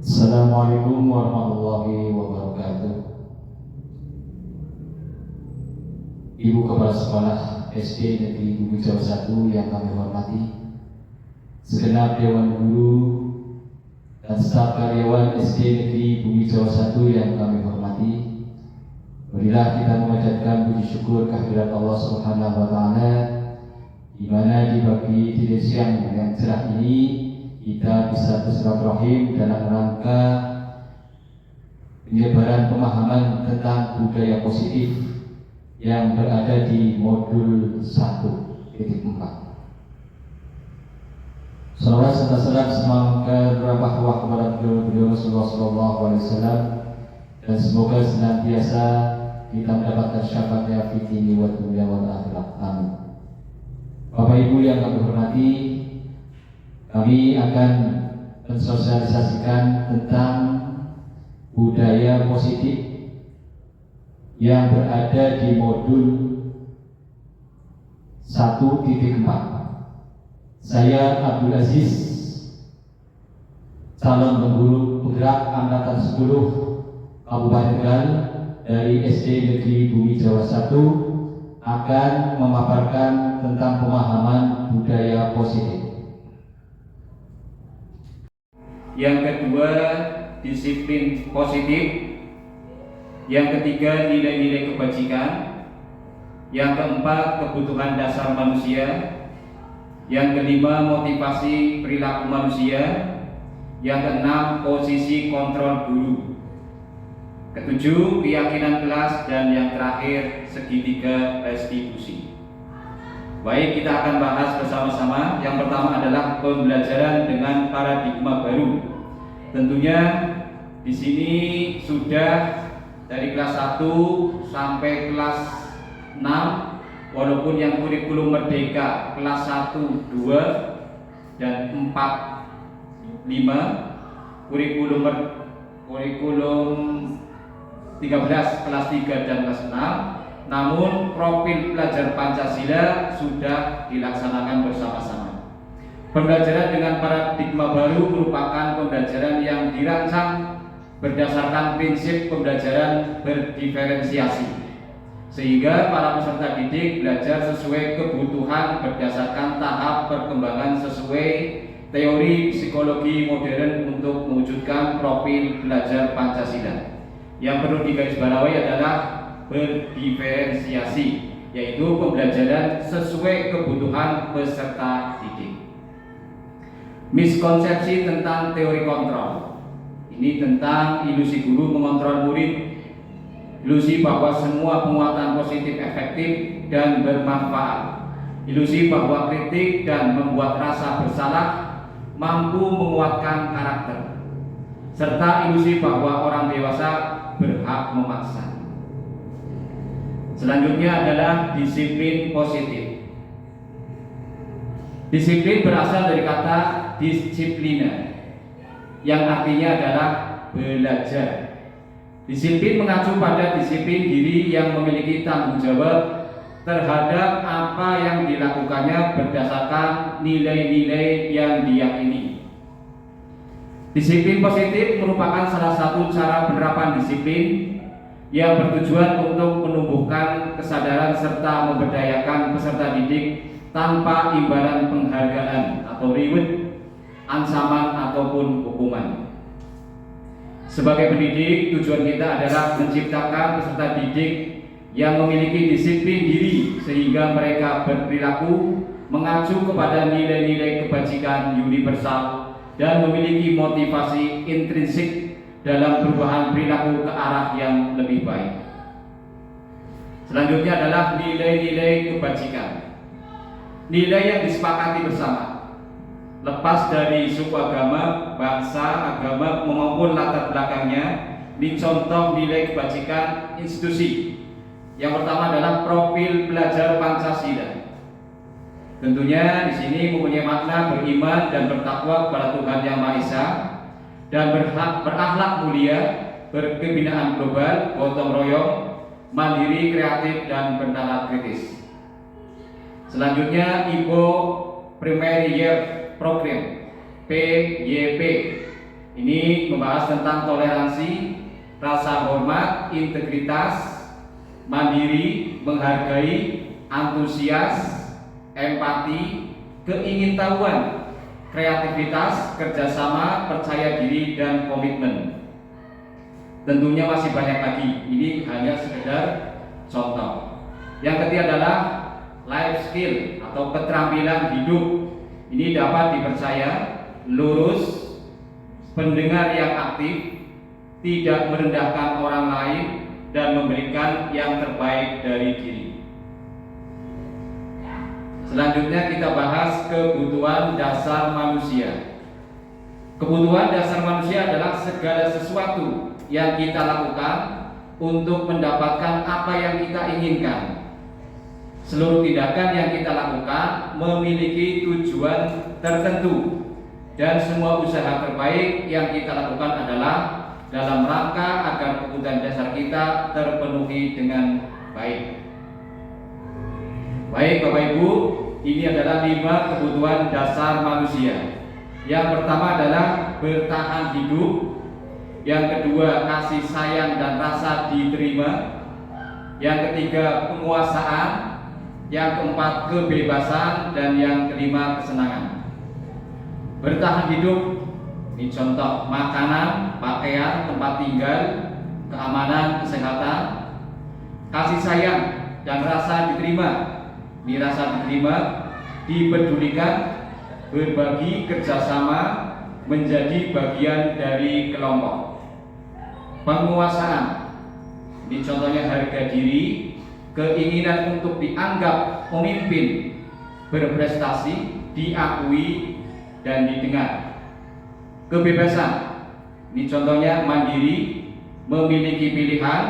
Assalamualaikum warahmatullahi wabarakatuh. Ibu Kepala Sekolah SD Negeri Bumi Jawa 1 yang kami hormati, segenap Dewan Guru dan staf karyawan SD Negeri Bumi Jawa 1 yang kami hormati, marilah kita memanjatkan puji syukur kehadirat Allah Subhanahu wa Ta'ala, di mana di pagi tidur siang yang cerah ini kita bisa bersilaturahim dalam rangka penyebaran pemahaman tentang budaya positif yang berada di modul 1.4. Salawat serta salam semoga berlimpah kepada beliau Rasulullah SAW, dan semoga senantiasa kita mendapatkan syafaatnya fi dini wa dunya wal akhirat. Amin. Bapak Ibu yang kami hormati, kami akan mensosialisasikan tentang budaya positif yang berada di modul 1.4. Saya Abdul Aziz, calon penggerak angkatan 10 Kabupaten Tegal dari SD Negeri Bumi Jawa 1, akan memaparkan tentang pemahaman budaya positif. Yang kedua, disiplin positif. Yang ketiga, nilai-nilai kebajikan. Yang keempat, kebutuhan dasar manusia. Yang kelima, motivasi perilaku manusia. Yang keenam, posisi kontrol guru. Ketujuh, keyakinan kelas. Dan yang terakhir, segitiga restitusi. Baik, kita akan bahas bersama-sama. Yang pertama adalah pembelajaran dengan paradigma baru. Tentunya di sini sudah dari kelas 1 sampai kelas 6, walaupun yang kurikulum merdeka kelas 1, 2 dan 4, 5, kurikulum 13 kelas 3 dan kelas 6. Namun profil pelajar Pancasila sudah dilaksanakan bersama-sama. Pembelajaran dengan paradigma baru merupakan pembelajaran yang dirancang berdasarkan prinsip pembelajaran berdiferensiasi, sehingga para peserta didik belajar sesuai kebutuhan berdasarkan tahap perkembangan sesuai teori psikologi modern untuk mewujudkan profil belajar Pancasila. Yang perlu digarisbawahi adalah berdiferensiasi, yaitu pembelajaran sesuai kebutuhan peserta didik. Miskonsepsi tentang teori kontrol. Ini tentang ilusi guru mengontrol murid. Ilusi bahwa semua penguatan positif efektif dan bermanfaat. Ilusi bahwa kritik dan membuat rasa bersalah mampu menguatkan karakter. Serta ilusi bahwa orang dewasa berhak memaksa. Selanjutnya adalah disiplin positif. Disiplin berasal dari kata disiplina, yang artinya adalah belajar. Disiplin mengacu pada disiplin diri yang memiliki tanggung jawab terhadap apa yang dilakukannya berdasarkan nilai-nilai yang diyakini. Disiplin positif merupakan salah satu cara penerapan disiplin yang bertujuan untuk menumbuhkan kesadaran serta memberdayakan peserta didik tanpa imbalan penghargaan atau reward, ancaman ataupun hukuman. Sebagai pendidik, tujuan kita adalah menciptakan peserta didik yang memiliki disiplin diri sehingga mereka berperilaku mengacu kepada nilai-nilai kebajikan universal dan memiliki motivasi intrinsik dalam perubahan perilaku ke arah yang lebih baik. Selanjutnya adalah nilai-nilai kebajikan. Nilai yang disepakati bersama, lepas dari suku agama, bangsa, agama maupun latar belakangnya, dicontoh nilai kebajikan institusi. Yang pertama adalah profil pelajar Pancasila. Tentunya di sini mempunyai makna beriman dan bertakwa kepada Tuhan Yang Maha Esa, dan berakhlak mulia, berkebinaan global, gotong royong, mandiri, kreatif, dan bernalar kritis. Selanjutnya, Ibo Primary Year Program (PYP), Ini membahas tentang toleransi, rasa hormat, integritas, mandiri, menghargai, antusias, empati, keingintahuan, kreativitas, kerjasama, percaya diri, dan komitmen. Tentunya masih banyak lagi, ini hanya sekedar contoh. Yang ketiga adalah life skill atau keterampilan hidup. Ini dapat dipercaya, lurus, pendengar yang aktif, tidak merendahkan orang lain, dan memberikan yang terbaik dari diri. Selanjutnya kita bahas kebutuhan dasar manusia. Kebutuhan dasar manusia adalah segala sesuatu yang kita lakukan untuk mendapatkan apa yang kita inginkan. Seluruh tindakan yang kita lakukan memiliki tujuan tertentu, dan semua usaha terbaik yang kita lakukan adalah dalam rangka agar kebutuhan dasar kita terpenuhi dengan baik. Baik Bapak Ibu, ini adalah 5 kebutuhan dasar manusia. Yang pertama adalah bertahan hidup. Yang kedua, kasih sayang dan rasa diterima. Yang ketiga, penguasaan. Yang keempat, kebebasan. Dan yang kelima, kesenangan. Bertahan hidup, ini contoh makanan, pakaian, tempat tinggal, keamanan, kesehatan. Kasih sayang dan rasa diterima, ini rasa diterima, dipedulikan, berbagi, kerjasama, menjadi bagian dari kelompok. Penguasaan, ini contohnya harga diri, keinginan untuk dianggap pemimpin, berprestasi, diakui, dan didengar. Kebebasan, ini contohnya mandiri, memiliki pilihan,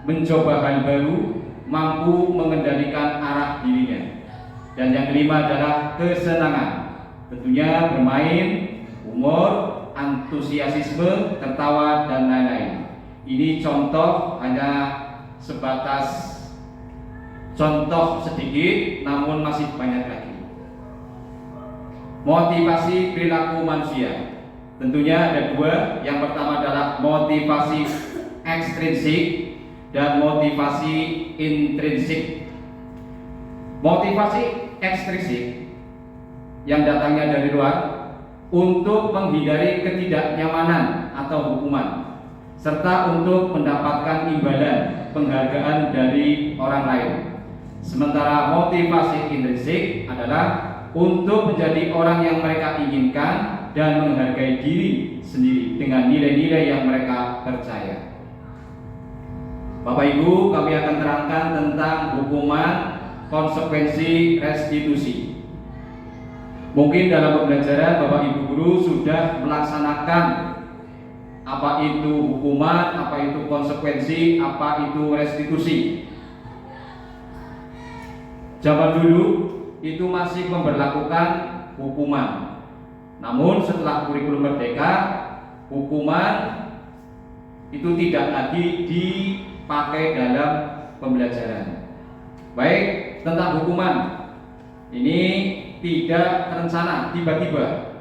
mencoba hal baru, mampu mengendalikan arah dirinya. Dan yang kelima adalah kesenangan, tentunya bermain, humor, antusiasme, tertawa, dan lain-lain. Ini contoh, hanya sebatas contoh sedikit, namun masih banyak lagi. Motivasi perilaku manusia, tentunya ada 2. Yang pertama adalah motivasi ekstrinsik dan motivasi intrinsik. Motivasi ekstrinsik yang datangnya dari luar untuk menghindari ketidaknyamanan atau hukuman, serta untuk mendapatkan imbalan penghargaan dari orang lain. Sementara motivasi intrinsik adalah untuk menjadi orang yang mereka inginkan dan menghargai diri sendiri dengan nilai-nilai yang mereka percaya. Bapak Ibu, kami akan terangkan tentang hukuman, konsekuensi, restitusi. Mungkin dalam pembelajaran Bapak Ibu guru sudah melaksanakan apa itu hukuman, apa itu konsekuensi, apa itu restitusi. Zaman dulu itu masih memberlakukan hukuman. Namun setelah kurikulum merdeka, hukuman itu tidak lagi dipakai dalam pembelajaran. Baik, tentang hukuman ini tidak terencana, tiba-tiba.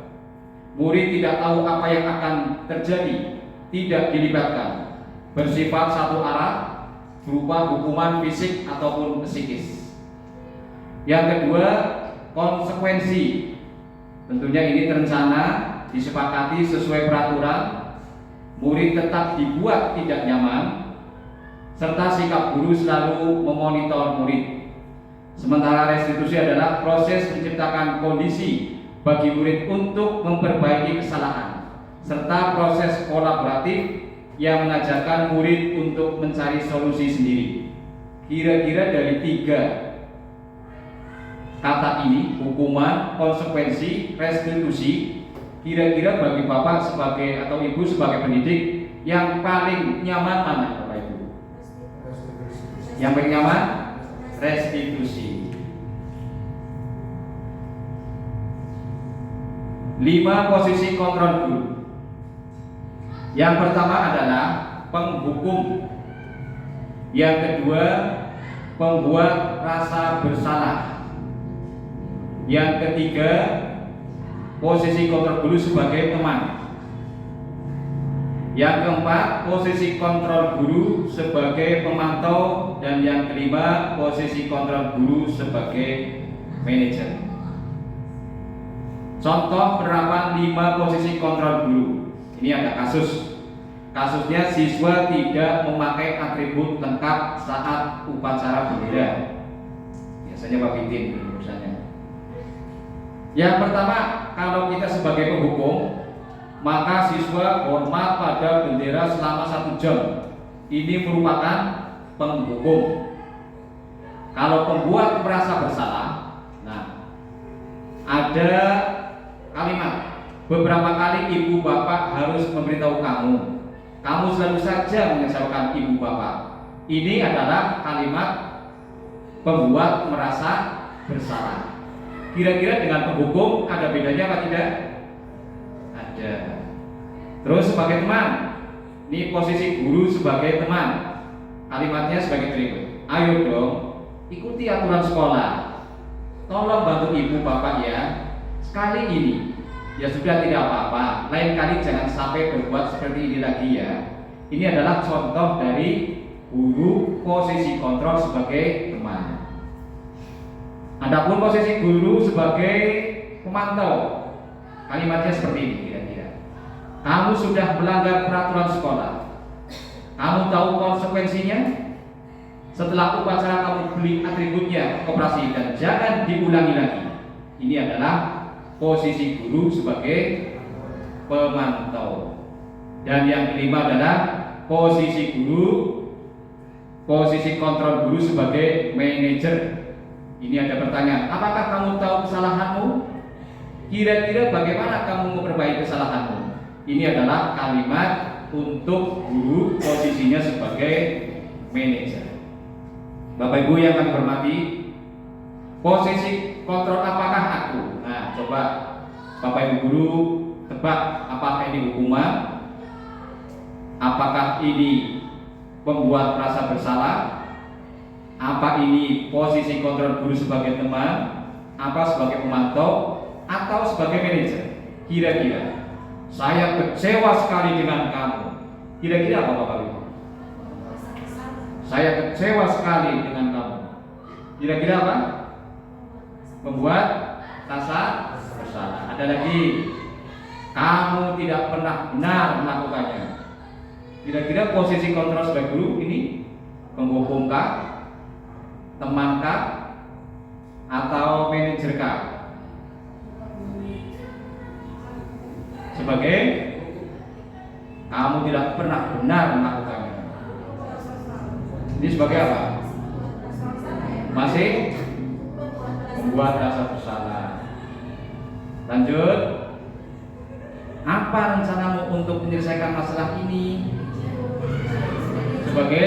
Murid tidak tahu apa yang akan terjadi, tidak dilibatkan. Bersifat satu arah, berupa hukuman fisik ataupun psikis. Yang kedua, konsekuensi. Tentunya ini terencana, disepakati sesuai peraturan. Murid tetap dibuat tidak nyaman, serta sikap guru selalu memonitor murid. Sementara restitusi adalah proses menciptakan kondisi bagi murid untuk memperbaiki kesalahan, serta proses kolaboratif yang mengajarkan murid untuk mencari solusi sendiri. Kira-kira dari 3 kata ini, hukuman, konsekuensi, restitusi, kira-kira bagi Bapak sebagai atau Ibu sebagai pendidik yang paling nyaman mana Bapak Ibu? Yang paling nyaman? Restitusi. 5 posisi kontrol guru. Yang pertama adalah penghukum. Yang kedua, pembuat rasa bersalah. Yang ketiga, posisi kontrol guru sebagai teman. Yang keempat, posisi kontrol guru sebagai pemantau, dan yang kelima, posisi kontrol guru sebagai manajer. Contoh penerapan 5 posisi kontrol guru. Ini ada kasus. Kasusnya siswa tidak memakai atribut lengkap saat upacara bendera. Biasanya Pak Pitin urusannya. Yang pertama, kalau kita sebagai penghukum, maka siswa hormat pada bendera selama 1 jam. Ini merupakan penghukum. Kalau pembuat merasa bersalah, nah, ada kalimat, beberapa kali ibu bapak harus memberitahu kamu selalu saja mengecewakan ibu bapak. Ini adalah kalimat pembuat merasa bersalah. Kira-kira dengan penghukum ada bedanya apa tidak? Ada. Terus sebagai teman, ini posisi guru sebagai teman, kalimatnya sebagai berikut. Ayo dong, ikuti aturan sekolah. Tolong bantu ibu bapak ya. Sekali ini, ya sudah tidak apa-apa. Lain kali jangan sampai berbuat seperti ini lagi ya. Ini adalah contoh dari guru posisi kontrol sebagai teman. Adapun posisi guru sebagai pemantau, kalimatnya seperti ini kira-kira. Kamu sudah melanggar peraturan sekolah. Kamu tahu konsekuensinya? Setelah upacara kamu beli atributnya ke koperasi dan jangan diulangi lagi. Ini adalah posisi guru sebagai pemantau. Dan yang kelima adalah posisi kontrol guru sebagai manajer. Ini ada pertanyaan, apakah kamu tahu kesalahanmu? Kira-kira bagaimana kamu memperbaiki kesalahanmu? Ini adalah kalimat untuk guru posisinya sebagai manajer. Bapak Ibu yang kami hormati, posisi kontrol apakah aku? Nah, coba Bapak Ibu guru tebak, apakah ini hukuman? Apakah ini membuat merasa bersalah? Apa ini posisi kontrol guru sebagai teman? Apa sebagai pemantau? Atau sebagai manajer? Kira-kira saya kecewa sekali dengan kamu. Kira-kira apa Bapak Ibu? Saya kecewa sekali dengan kamu. Kira-kira apa? Membuat rasa bersalah. Ada lagi, kamu tidak pernah benar melakukannya. Kira-kira posisi kontrol sebagai guru ini menghukumkah, temankah, atau manajerkah? Sebagai kamu tidak pernah benar melakukannya. Ini sebagai apa? Masih membuat rasa bersalah. Lanjut. Apa rencanamu untuk menyelesaikan masalah ini? Sebagai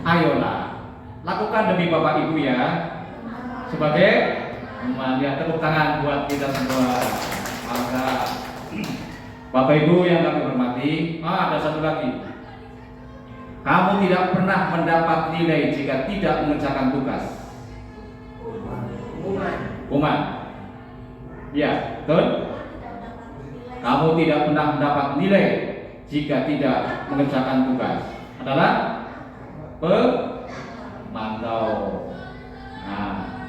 ayolah, lakukan demi Bapak Ibu ya. Sebagai ya, tepuk tangan buat kita semua. Maka Bapak Ibu yang kami hormati, ada satu lagi. Kamu tidak pernah mendapat nilai jika tidak mengerjakan tugas. Hukuman. Ya, betul. Kamu tidak pernah mendapat nilai jika tidak mengerjakan tugas. Adalah pemantau. Nah,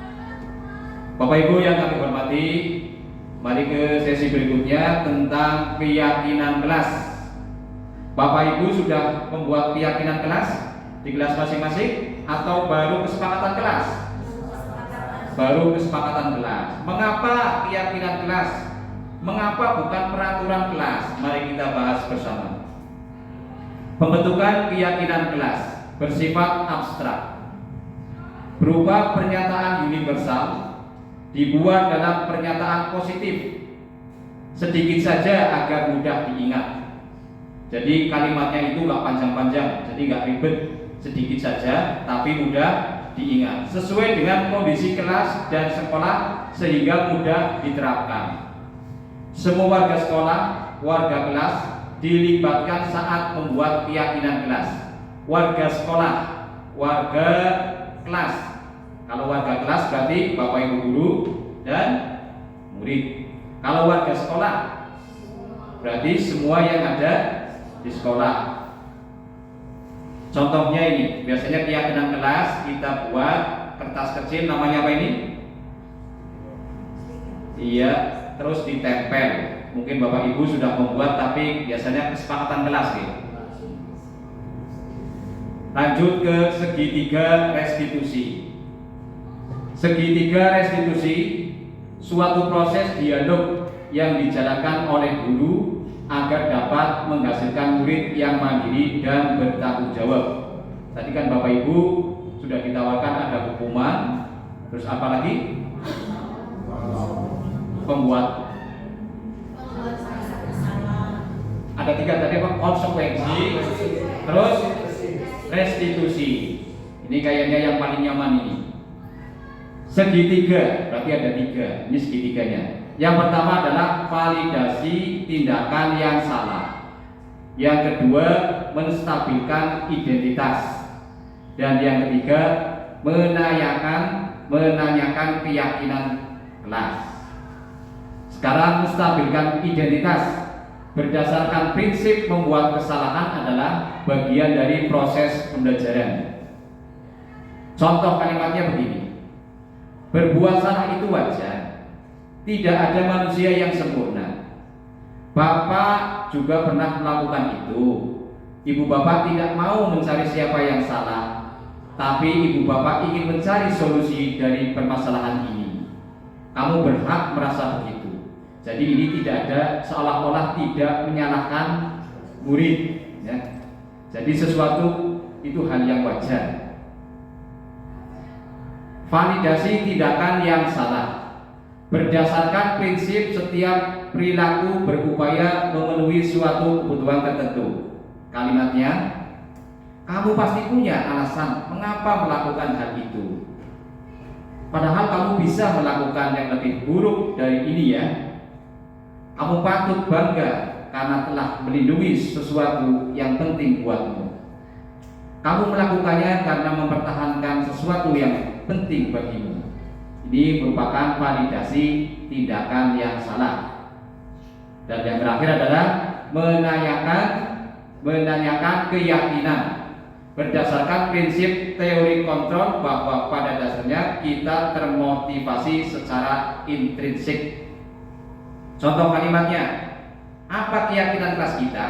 Bapak Ibu yang kami hormati, mari ke sesi berikutnya tentang keyakinan kelas. Bapak Ibu sudah membuat keyakinan kelas di kelas masing-masing atau baru kesepakatan kelas? Baru kesepakatan kelas. Mengapa keyakinan kelas? Mengapa bukan peraturan kelas? Mari kita bahas bersama. Pembentukan keyakinan kelas bersifat abstrak, berupa pernyataan universal, dibuat dalam pernyataan positif, sedikit saja agar mudah diingat. Jadi kalimatnya itu nggak panjang-panjang, jadi nggak ribet, sedikit saja tapi mudah diingat, sesuai dengan kondisi kelas dan sekolah sehingga mudah diterapkan. Semua warga sekolah, warga kelas dilibatkan saat membuat keyakinan kelas. Warga sekolah, warga kelas. Kalau warga kelas berarti Bapak Ibu guru dan murid. Kalau warga sekolah berarti semua yang ada di sekolah. Contohnya ini, biasanya keyakinan kelas kita buat kertas kecil, namanya apa ini? Iya, terus ditempel. Mungkin Bapak Ibu sudah membuat, tapi biasanya kesepakatan kelas gitu. Lanjut ke segitiga restitusi. Segitiga restitusi suatu proses dialog yang dijalankan oleh guru agar dapat menghasilkan murid yang mandiri dan bertanggung jawab. Tadi kan Bapak Ibu sudah ditawarkan ada hukuman, terus apa lagi? Pembuat. Ada 3 tadi apa? Konsekuensi, terus restitusi. Ini kayaknya yang paling nyaman ini. Segitiga, berarti ada 3. Ini segitiganya. Yang pertama adalah validasi tindakan yang salah. Yang kedua, menstabilkan identitas. Dan yang ketiga, menanyakan keyakinan kelas. Sekarang menstabilkan identitas. Berdasarkan prinsip membuat kesalahan adalah bagian dari proses pembelajaran. Contoh kalimatnya begini: berbuat salah itu wajar. Tidak ada manusia yang sempurna. Bapak juga pernah melakukan itu. Ibu bapak tidak mau mencari siapa yang salah, tapi ibu bapak ingin mencari solusi dari permasalahan ini. Kamu berhak merasa begitu. Jadi ini tidak ada seolah-olah tidak menyalahkan murid, ya. Jadi sesuatu itu hal yang wajar. Validasi tindakan yang salah. Berdasarkan prinsip setiap perilaku berupaya memenuhi suatu kebutuhan tertentu. Kalimatnya, kamu pasti punya alasan mengapa melakukan hal itu. Padahal kamu bisa melakukan yang lebih buruk dari ini ya. Kamu patut bangga karena telah melindungi sesuatu yang penting buatmu. Kamu melakukannya karena mempertahankan sesuatu yang penting bagimu. Ini merupakan validasi tindakan yang salah. Dan yang terakhir adalah menanyakan keyakinan. Berdasarkan prinsip teori kontrol bahwa pada dasarnya kita termotivasi secara intrinsik. Contoh kalimatnya, apa keyakinan kelas kita?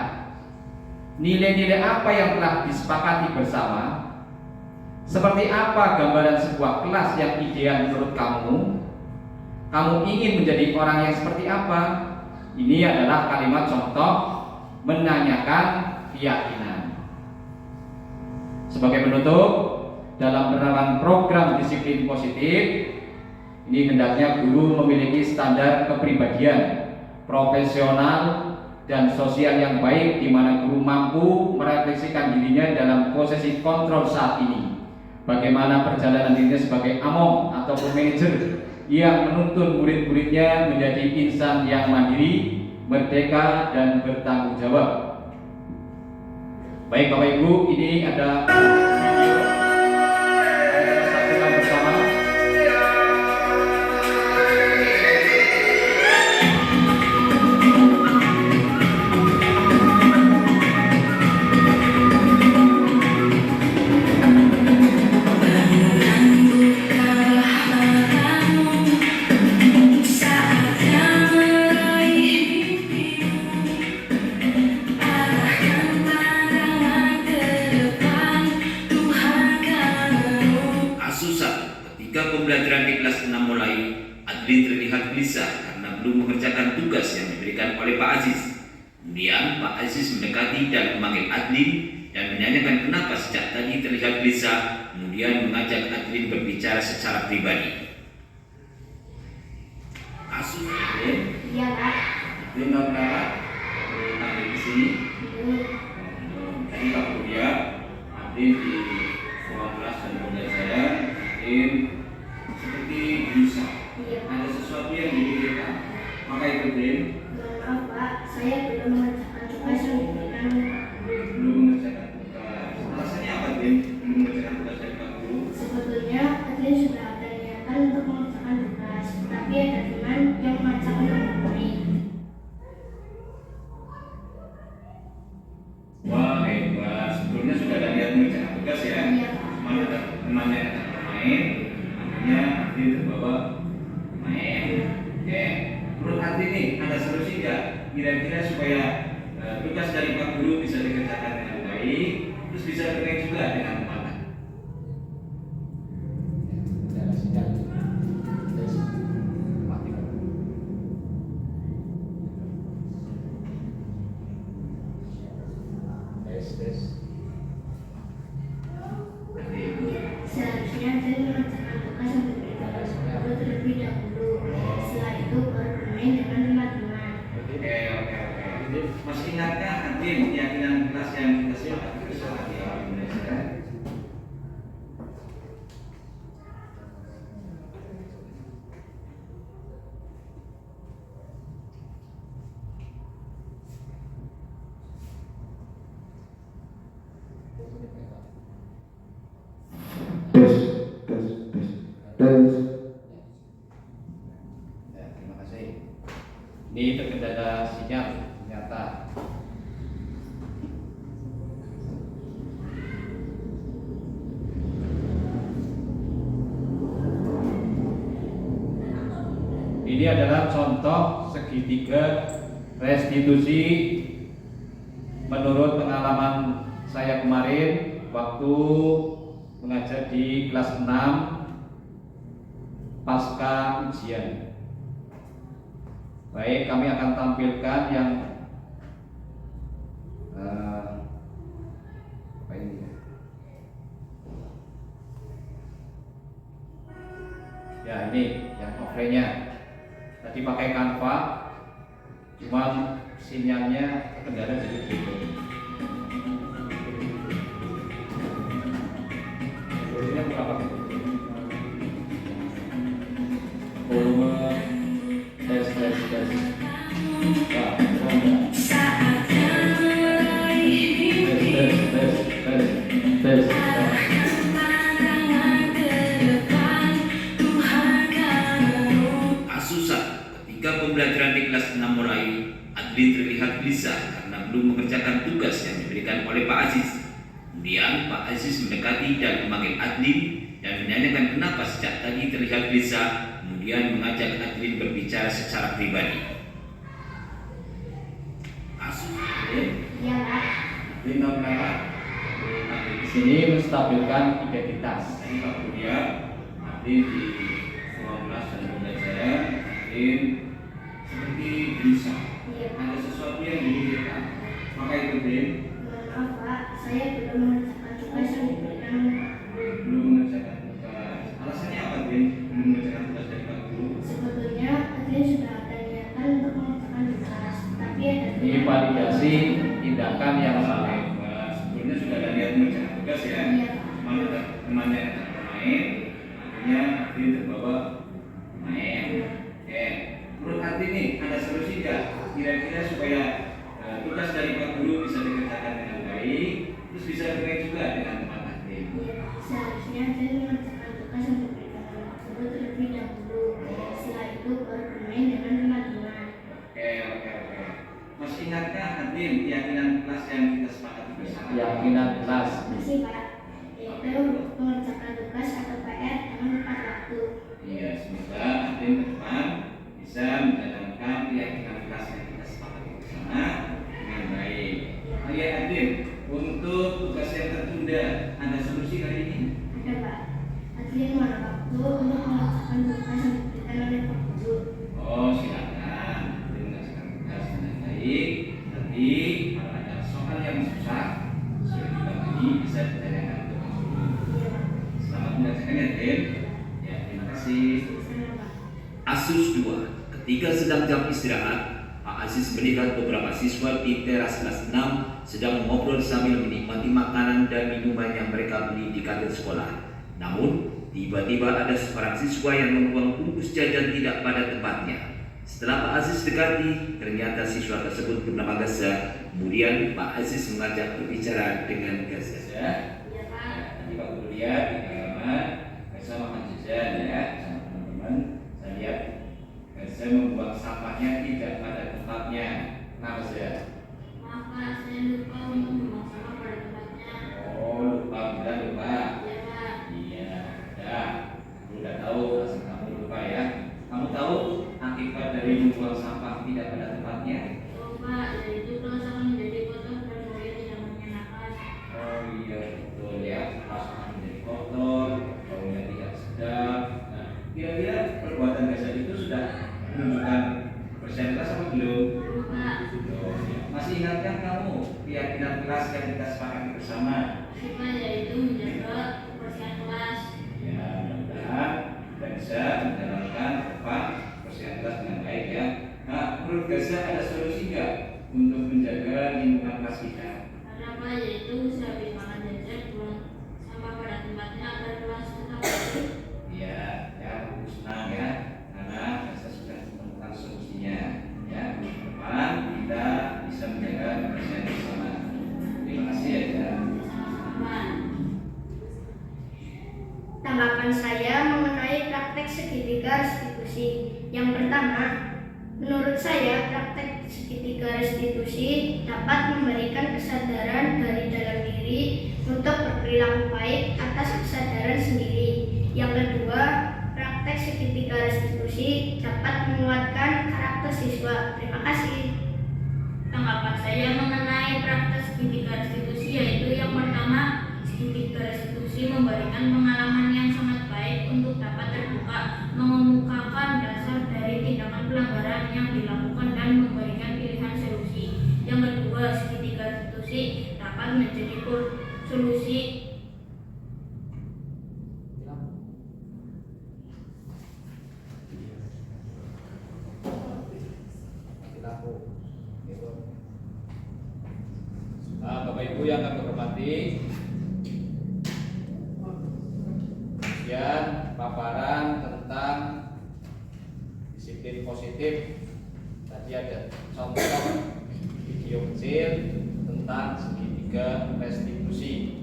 Nilai-nilai apa yang telah disepakati bersama? Seperti apa gambaran sebuah kelas yang ideal menurut kamu? Kamu ingin menjadi orang yang seperti apa? Ini adalah kalimat contoh menanyakan keyakinan. Sebagai penutup, dalam penerapan program disiplin positif, ini hendaknya guru memiliki standar kepribadian profesional dan sosial yang baik, di mana guru mampu merefleksikan dirinya dalam posisi kontrol saat ini. Bagaimana perjalanan dirinya sebagai among ataupun manajer yang menuntun murid-muridnya menjadi insan yang mandiri, merdeka, dan bertanggung jawab. Baik Bapak Ibu, ini ada video. Kita saksikan bersama. Pembelajaran di kelas 6 mulai, Adlin terlihat gelisah karena belum mengerjakan tugas yang diberikan oleh Pak Aziz. Kemudian Pak Aziz mendekati dan memanggil Adlin dan menanyakan kenapa sejak tadi terlihat gelisah, kemudian mengajak Adlin berbicara secara pribadi. Asus, Iya Pak. Adlin tahu kenapa? Adlin di sini. Tadi Pak Budia, Adlin di ruang kelas dan pembelajaran, Adlin seperti bisa ada sesuatu yang dipikirkan, maka itu Din. Maaf Pak, saya belum mengerjakan tugas yang diberikan oleh Pak Guru. Belum mengerjakan tugas. Alasannya apa Din? Belum mengerjakan tugas dari Pak Guru? Sebetulnya Adlin sudah ada niatan untuk mengerjakan tugas, tapi ada teman yang memaksakan untuk murid. temannya ajak bermain, akhirnya Adli terbawa main. Oke, menurut Adli nih ada solusi nggak kira-kira supaya tugas dari Pak Guru bisa dikerjakan dengan baik, terus bisa dikerjakan juga dengan tepat? Ada sinyal. Tes. Matikan. Tes. Seharusnya Adli mengerjakan tugas yang diberikan oleh guru terlebih dahulu. Setelah itu baru bermain dengan teman-teman. Oke. Masih ingatkah Adli keyakinan kelas yang kita sepakati bersama di awal Indonesia? Ya, terima kasih. Ini terkendala sinyal ternyata. Ini adalah contoh segitiga restitusi menurut pengalaman saya kemarin waktu mengajar di kelas 6 pasca ujian. Baik, kami akan tampilkan yang apa ini ya? Ya, ini yang offline-nya. Tadi pakai Canva, cuma sinyalnya terkendala jadi gitu. Volumenya berapa? Volume tes. Wah, tes. Asusan ketika pembelajaran di kelas 6 mulai, Adli terlihat gelisah karena belum mengerjakan tugas yang diberikan oleh Pak Aziz. Kemudian Pak Aziz mendekati dan memanggil Adli dan menanyakan kenapa sejak tadi terlihat gelisah, kemudian mengajak Adli berbicara secara pribadi. Iya, Pak. Bintang merah. Di sini menstabilkan identitas. Tadi Pak Budia, Adli di 15 dan pembelajaran, Adli seperti gelisah. Iya, Pak. Ada sesuatu yang dimikirkan. Maka itu Din, Mohon maaf, Pak. Saya belum mengerjakan tugas yang diberikan oleh Pak Guru. belum mengerjakan tugas. Alasannya apa Din? Belum mengerjakan tugas dari Pak Guru? Sebetulnya Adli sudah ada niatan untuk mengerjakan tugas, tapi ada Ini validasi tindakan yang salah. Nah, sebelumnya sudah ada niat mengerjakan tugas ya. Iya, Pak. Mana temannya ajak bermain, akhirnya Adli terbawa main. Oke, menurut Adli nih ada solusi nggak kira-kira supaya tugas dari Pak Guru bisa dikerjakan dengan baik, terus bisa dikerjakan juga dengan teman Adli? Iya, Pak. Seharusnya Adli mengerjakan tugas yang diberikan oleh guru terlebih dahulu. Setelah itu baru bermain dengan teman-teman. Oke. Masih ingatkah Adli keyakinan kelas yang kita sepakati bersama? Keyakinan kelas. Masih, Pak. Yaitu mengerjakan tugas atau PR dengan tepat waktu. Iya, semoga Adli ke depan bisa menjalankan keyakinan kelas yang kita sepakati bersama dengan baik. Oke Adli, untuk tugas yang tertunda ada solusi kali ini? Ada, Pak. Adli mohon waktu untuk mengerjakan tugas yang diberikan oleh Pak Guru. Oh silakan, Adli mengerjakan tugas dengan baik. Nanti kalau ada soal yang susah, sudah dibagi bisa ditanyakan ke Pak Guru. Iya, Pak. Selamat mengerjakan ya Adli. Ya terima kasih. Sama, Pak. Asus 2. Ketika sedang jam istirahat, Pak Aziz melihat beberapa siswa di teras kelas 6 sedang mengobrol sambil menikmati makanan dan minuman yang mereka beli di kantin sekolah. Namun, tiba-tiba ada seorang siswa yang membuang bungkus jajan tidak pada tempatnya. Setelah Pak Aziz dekati, ternyata siswa tersebut bernama Gaza. Kemudian Pak Aziz mengajak berbicara dengan Gaza. Ya. Iya, Pak. Tadi Pak Guru lihat di halaman Gaza makan jajan ya sama teman-teman. Saya lihat Gaza membuang sampahnya tidak pada tempatnya. Kenapa Gaza? Maaf, Pak. Saya lupa untuk membawa sampah pada tempatnya. Oh lupa, benar lupa. Iya, Pak. Iya. belum? Belum, Pak. Belum, ya. Masih ingatkah kamu keyakinan kelas yang kita sepakati bersama? Sifat yaitu menjaga kebersihan kelas. Ya, mudah-mudahan kita bisa menjalankan kebersihan kelas dengan baik ya. Nah, menurut Gaza ada solusi nggak untuk menjaga lingkungan kelas kita? Karena apa yaitu sehabis makan jajan buang sampah pada tempatnya agar kelas tetap bersih. Iya, ya, aku senang ya, karena Gaza sudah menemukan solusinya. Ya, ke depan kita bisa menjaga kebersihan bersama. Terima kasih ya. Sama-sama. Tanggapan saya mengenai praktek segitiga restitusi. Yang pertama, menurut saya praktek segitiga restitusi dapat memberikan kesadaran dari dalam diri untuk berperilaku baik atas kesadaran sendiri. Yang kedua, praktek segitiga restitusi dapat menguatkan karakter siswa. Terima kasih. Tanggapan saya mengenai praktek segitiga restitusi yaitu yang pertama, segitiga restitusi memberikan pengalaman yang sangat baik untuk dapat terbuka, mengemukakan dasar dari tindakan pelanggaran yang dilakukan dan memberikan pilihan solusi. Yang kedua, segitiga restitusi dapat menjadi solusi Bapak Ibu yang kami hormati, kemudian paparan tentang disiplin positif. Tadi ada contoh video kecil tentang segitiga restitusi.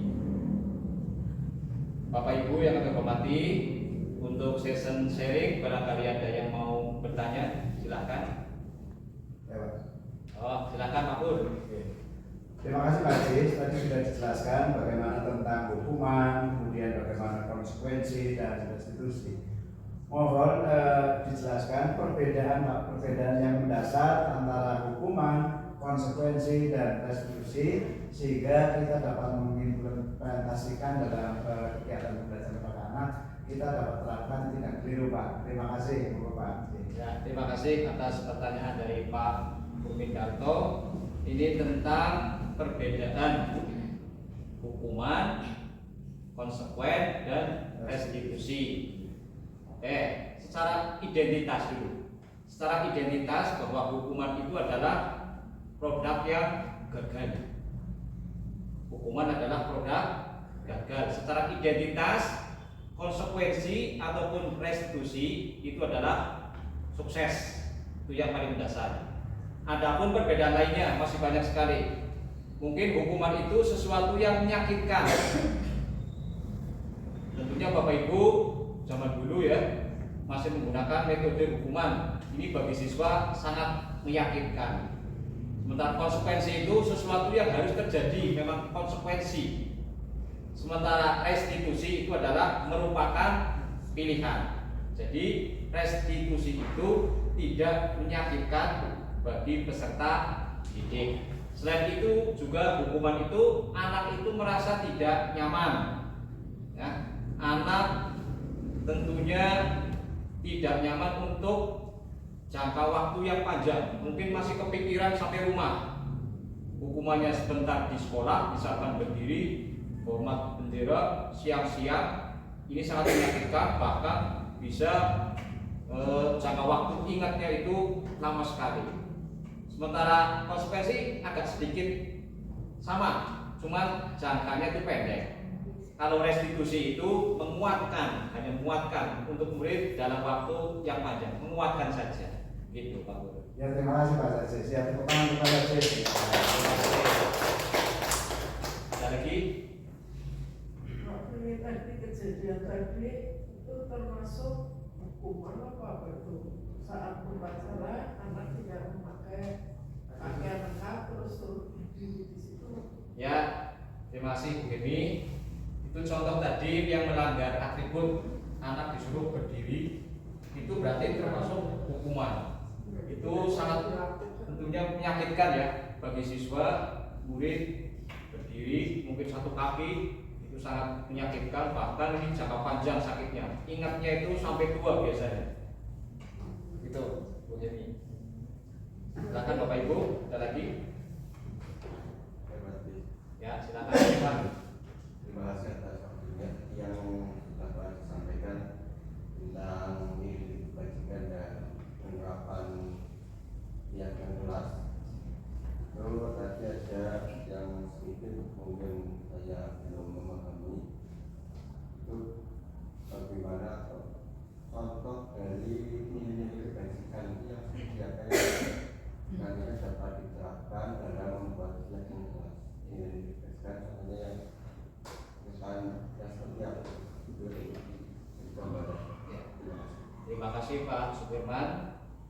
Bapak Ibu yang kami hormati, untuk session sharing barangkali ada yang mau bertanya, silakan. Oh, silakan Pak Pur. Terima kasih Pak Aziz, tadi sudah dijelaskan bagaimana tentang hukuman, kemudian bagaimana konsekuensi dan restitusi. Mohon dijelaskan perbedaan yang mendasar antara hukuman, konsekuensi dan restitusi sehingga kita dapat mengimplementasikan dalam kegiatan pembelajaran anak-anak kita dapat terapkan tidak keliru Pak. Terima kasih Bapak. Ya, terima kasih atas pertanyaan dari Pak Bumindarto. Ini tentang perbedaan hukuman, konsekuen, dan restitusi. Oke, secara identitas dulu. Secara identitas bahwa hukuman itu adalah produk yang gagal. Hukuman adalah produk gagal. Secara identitas, konsekuensi ataupun restitusi itu adalah sukses. Itu yang paling mendasar. Adapun perbedaan lainnya masih banyak sekali. Mungkin hukuman itu sesuatu yang menyakitkan. Tentunya Bapak Ibu zaman dulu ya masih menggunakan metode hukuman. Ini bagi siswa sangat meyakinkan. Sementara konsekuensi itu sesuatu yang harus terjadi, memang konsekuensi. Sementara restitusi itu adalah merupakan pilihan. Jadi restitusi itu tidak menyakitkan bagi peserta didik. Selain itu juga hukuman itu anak itu merasa tidak nyaman. Ya, anak tentunya tidak nyaman untuk jangka waktu yang panjang. Mungkin masih kepikiran sampai rumah. Hukumannya sebentar di sekolah, misalkan berdiri, hormat bendera, siang-siang, ini sangat menyakitkan, bahkan bisa jangka waktu ingatnya itu lama sekali. Sementara konsekuensi agak sedikit sama, cuman jangkanya itu pendek. Kalau restitusi itu menguatkan, hanya menguatkan untuk murid dalam waktu yang panjang, menguatkan saja. Gitu Pak Guru. Ya terima kasih Pak Aziz. Ya tepuk tangan kepada Aziz. Ada lagi? Ini tadi kejadian tadi itu termasuk hukuman apa betul? Saat upacara anak tidak memakai pakaian lengkap terus suruh berdiri di situ. Ya, terima kasih Bu Gemi. Itu contoh tadi yang melanggar atribut, anak disuruh berdiri, itu berarti termasuk hukuman. Itu sangat tentunya menyakitkan ya bagi siswa, murid berdiri mungkin satu kaki, itu sangat menyakitkan, bahkan ini jangka panjang sakitnya. Ingatnya itu sampai tua biasanya. Gitu Bu Gemi. tadi? Ya, silakan Pak. Terima kasih atas waktunya yang dapat disampaikan tentang nilai kebajikan dan penerapan niat yang jelas. Kalau tadi ada yang sedikit mungkin saya belum memahami itu bagaimana contoh dari nilai-nilai kebajikan yang seperti apa yang nantinya dapat diterapkan dalam membuat niat yang jelas. Ini contohnya yang misalnya yang seperti apa itu gambaran. Terima kasih Pak Supirman,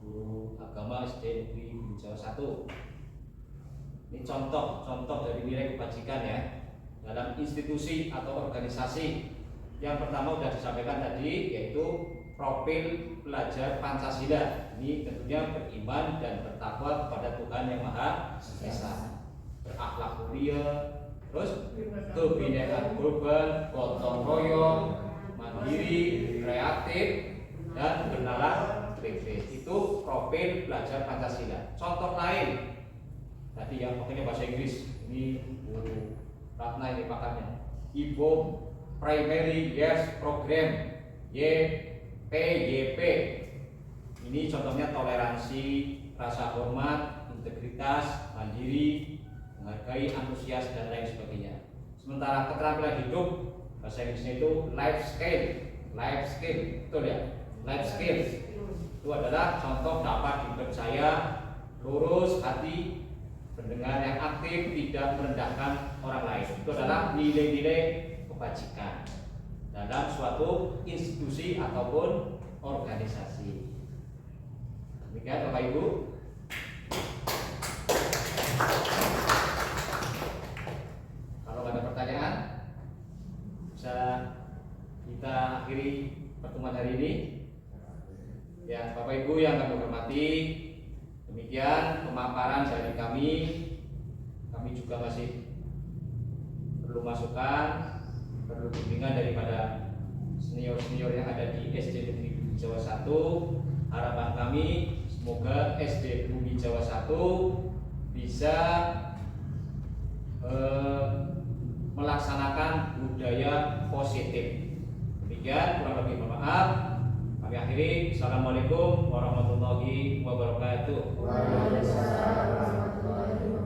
Guru Agama SD Negeri Bumi Jawa 1. Ini contoh dari nilai kebajikan ya dalam institusi atau organisasi. Yang pertama sudah disampaikan tadi, yaitu profil pelajar Pancasila. Ini tentunya beriman dan bertakwa kepada Tuhan Yang Maha Esa, berakhlak mulia, terus kebinekaan global, gotong royong, mandiri, kreatif, dan bernalar kritis. Itu profil pelajar Pancasila. Contoh lain tadi yang pakainya bahasa Inggris, ini Bu Ratna ini pakarnya. IBOM Primary Years Program YPYP. Ini contohnya toleransi, rasa hormat, integritas, mandiri, menghargai, antusias, dan lain sebagainya. Sementara keterampilan hidup bahasa Inggrisnya itu life skill, betul ya? Life skill itu adalah contoh dapat dipercaya, lurus hati, pendengar yang aktif, tidak merendahkan orang lain. Itu adalah nilai-nilai kebajikan dalam suatu institusi ataupun organisasi. Demikian Bapak Ibu. Kalau ada pertanyaan, bisa kita akhiri pertemuan hari ini. Ya, Bapak Ibu yang kami hormati, demikian pemaparan dari kami. Kami juga masih perlu masukan, perlu bimbingan daripada senior-senior yang ada di SD Negeri Bumi Jawa 1. Harapan kami semoga SD Bumi Jawa 1 bisa melaksanakan budaya positif. Demikian, kurang lebih mohon maaf. Kami akhiri. Assalamualaikum warahmatullahi wabarakatuh. Waalaikumsalam warahmatullahi wabarakatuh.